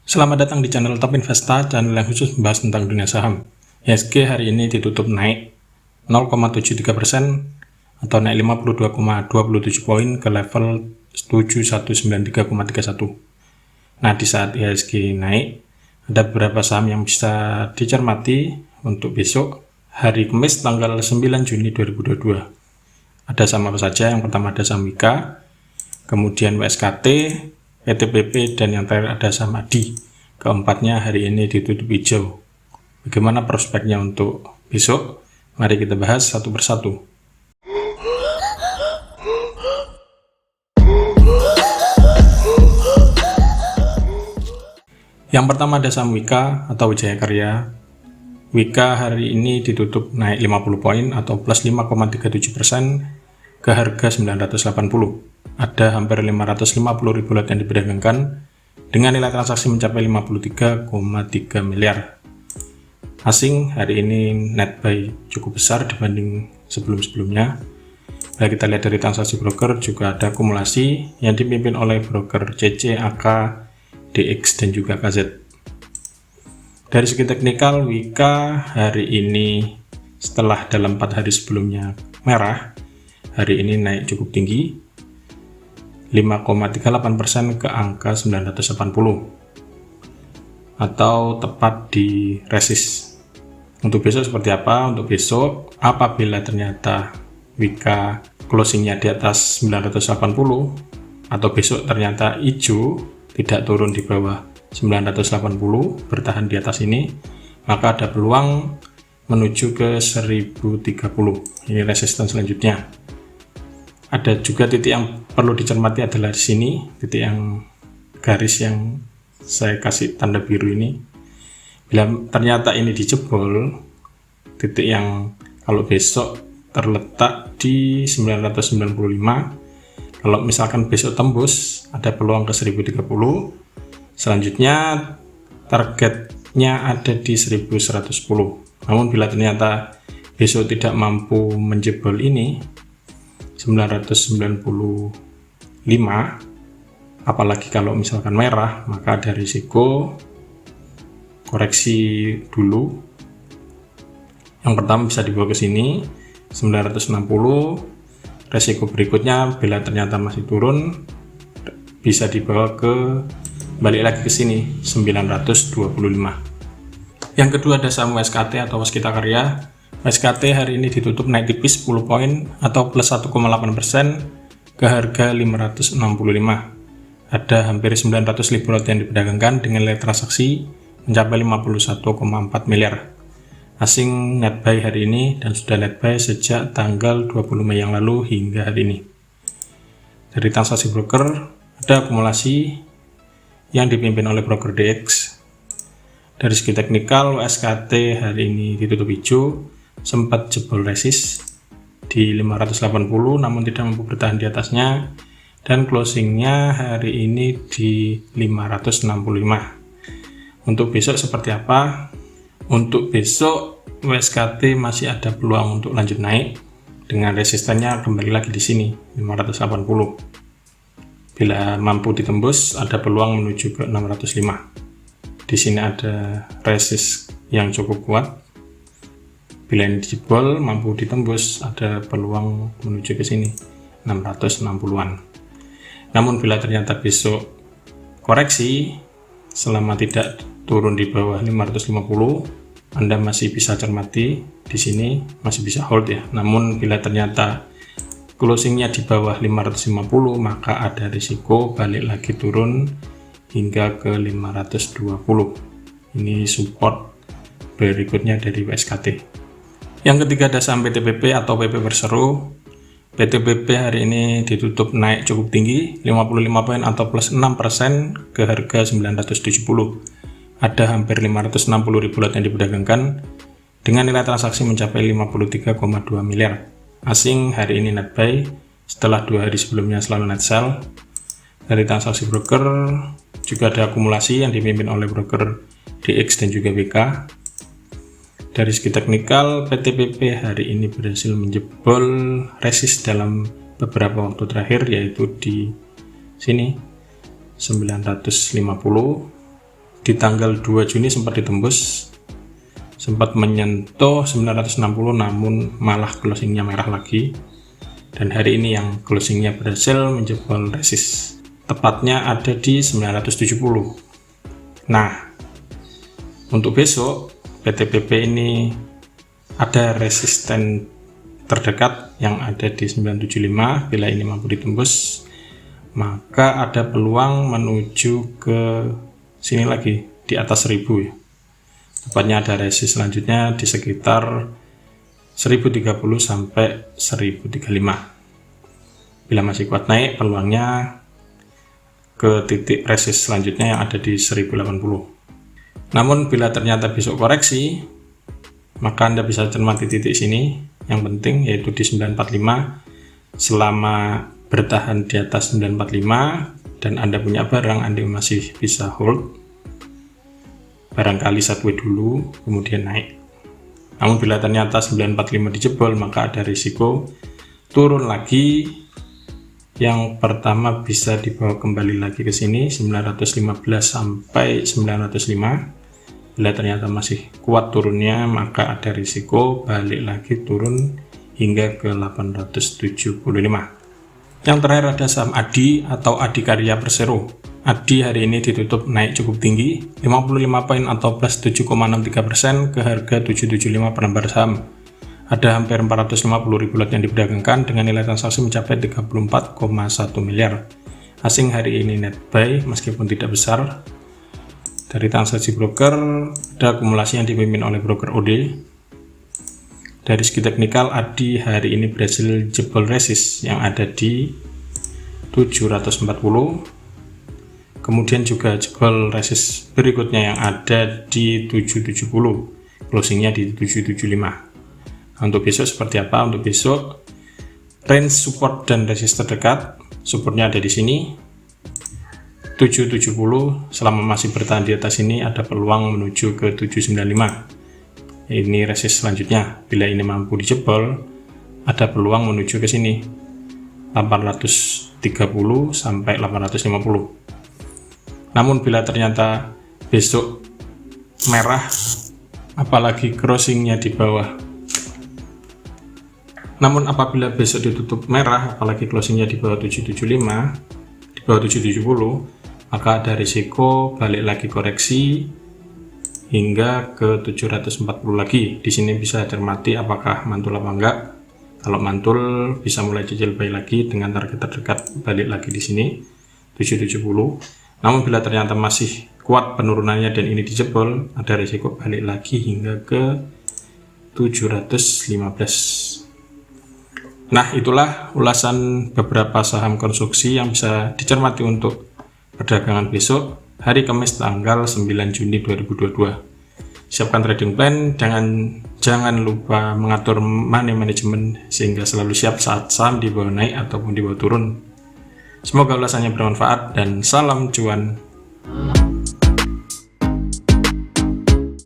Selamat datang di channel Top Investa, channel yang khusus membahas tentang dunia saham. IHSG hari ini ditutup naik 0,73% atau naik 52,27 poin ke level 7193,31. Nah, di saat IHSG naik, ada beberapa saham yang bisa dicermati untuk besok, hari Kamis tanggal 9 Juni 2022. Ada saham apa saja? Yang pertama ada saham Wika, kemudian WSKT, PTBP, dan yang terakhir ada saham ADI. Keempatnya hari ini ditutup hijau. Bagaimana prospeknya untuk besok? Mari kita bahas satu persatu. Yang pertama ada saham Wika atau Wijaya Karya. Wika hari ini ditutup naik 50 poin atau plus 5,37% ke harga 980. Ada hampir 550 ribu lot yang diperdagangkan dengan nilai transaksi mencapai 53,3 miliar. Asing hari ini net buy cukup besar dibanding sebelum-sebelumnya. Bila kita lihat dari transaksi broker, juga ada akumulasi yang dipimpin oleh broker CC, AK, DX, dan juga KZ. Dari segi teknikal, Wika hari ini setelah dalam 4 hari sebelumnya merah, hari ini naik cukup tinggi 5,38% ke angka 980 atau tepat di resist. Untuk besok seperti apa? Untuk besok, apabila ternyata Wika closingnya di atas 980 atau besok ternyata hijau, tidak turun di bawah 980, bertahan di atas ini, maka ada peluang menuju ke 1030. Ini resistance selanjutnya. Ada juga titik yang perlu dicermati adalah di sini, titik yang garis yang saya kasih tanda biru ini. Bila ternyata ini dijebol, titik yang kalau besok terletak di 995, kalau misalkan besok tembus, ada peluang ke 1030. Selanjutnya targetnya ada di 1110. Namun bila ternyata besok tidak mampu menjebol ini 995, apalagi kalau misalkan merah, maka ada risiko koreksi dulu. Yang pertama bisa dibawa ke sini 960. Risiko berikutnya bila ternyata masih turun, bisa dibawa ke balik lagi ke sini 925. Yang kedua ada saham WSKT atau Waskita Karya. WSKT hari ini ditutup naik tipis 10 poin atau plus 1,8% ke harga 565. Ada hampir 900 ribu lot yang diperdagangkan dengan nilai transaksi mencapai 51,4 miliar. Asing net buy hari ini dan sudah net buy sejak tanggal 20 Mei yang lalu hingga hari ini. Dari transaksi broker ada akumulasi yang dipimpin oleh broker DX. Dari segi teknikal, WSKT hari ini ditutup hijau, sempat jebol resist di 580 namun tidak mampu bertahan di atasnya, dan closingnya hari ini di 565. Untuk besok seperti apa? Untuk besok WSKT masih ada peluang untuk lanjut naik dengan resistennya kembali lagi di sini 580. Bila mampu ditembus, ada peluang menuju ke 605. Di sini ada resist yang cukup kuat. Bila ini dijebol, mampu ditembus, ada peluang menuju ke sini 660-an. Namun bila ternyata besok koreksi selama tidak turun di bawah 550, Anda masih bisa cermati di sini, masih bisa hold ya. Namun bila ternyata closingnya di bawah 550, maka ada risiko balik lagi turun hingga ke 520. Ini support berikutnya dari WSKT. Yang ketiga ada saham PTBP atau PP Berseru. PTBP hari ini ditutup naik cukup tinggi 55 poin atau plus 6% ke harga 970. Ada hampir 560 ribu lot yang diperdagangkan dengan nilai transaksi mencapai 53,2 miliar. Asing hari ini net buy setelah 2 hari sebelumnya selalu net sell. Dari transaksi broker juga ada akumulasi yang dipimpin oleh broker DX dan juga WK. Dari segi teknikal, PTBP hari ini berhasil menjebol resist dalam beberapa waktu terakhir, yaitu di sini 950 di tanggal 2 Juni sempat ditembus, sempat menyentuh 960, namun malah closingnya merah lagi. Dan hari ini yang closingnya berhasil menjebol resist, tepatnya ada di 970. Nah, untuk besok PTPP ini ada resisten terdekat yang ada di 975. Bila ini mampu ditembus, maka ada peluang menuju ke sini lagi di atas 1000 ya. Tepatnya ada resist selanjutnya di sekitar 1030 sampai 1035. Bila masih kuat naik, peluangnya ke titik resist selanjutnya yang ada di 1080. Namun bila ternyata besok koreksi, maka Anda bisa cermati titik sini yang penting, yaitu di 945. Selama bertahan di atas 945 dan Anda punya barang, Anda masih bisa hold barangkali sideways dulu kemudian naik. Namun bila ternyata 945 dijebol, maka ada risiko turun lagi. Yang pertama bisa dibawa kembali lagi ke sini 915 sampai 905. Bila ternyata masih kuat turunnya, maka ada risiko balik lagi turun hingga ke 875. Yang terakhir ada saham ADI atau Adikarya Persero. ADI hari ini ditutup naik cukup tinggi, 55 poin atau plus 7,63% ke harga 775 per lembar saham. Ada hampir 450.000 lot yang diperdagangkan dengan nilai transaksi mencapai 34,1 miliar. Asing hari ini net buy meskipun tidak besar. Dari transaksi broker, ada akumulasi yang dipimpin oleh broker OD. Dari segi teknikal, ADI hari ini berhasil jebol resist yang ada di 740. Kemudian juga jebol resist berikutnya yang ada di 770, closingnya di 775. Untuk besok seperti apa? Untuk besok range support dan resist terdekat, supportnya ada di sini 770. Selama masih bertahan di atas ini, ada peluang menuju ke 795. Ini resist selanjutnya. Bila ini mampu dijebol, ada peluang menuju ke sini 830 sampai 850. Namun bila ternyata besok merah, apalagi crossingnya di bawah, namun apabila besok ditutup merah, apalagi closingnya di bawah 775, di bawah 770, maka ada risiko balik lagi koreksi hingga ke 740 lagi. Di sini bisa cermati apakah mantul apa enggak. Kalau mantul, bisa mulai cicil buy lagi dengan target terdekat balik lagi di sini 770. Namun bila ternyata masih kuat penurunannya dan ini dijebol, ada risiko balik lagi hingga ke 715. Nah, itulah ulasan beberapa saham konstruksi yang bisa dicermati untuk perdagangan besok hari Kamis tanggal 9 Juni 2022. Siapkan trading plan, jangan lupa mengatur money management sehingga selalu siap saat saham di bawah naik ataupun di bawah turun. Semoga ulasannya bermanfaat dan salam cuan.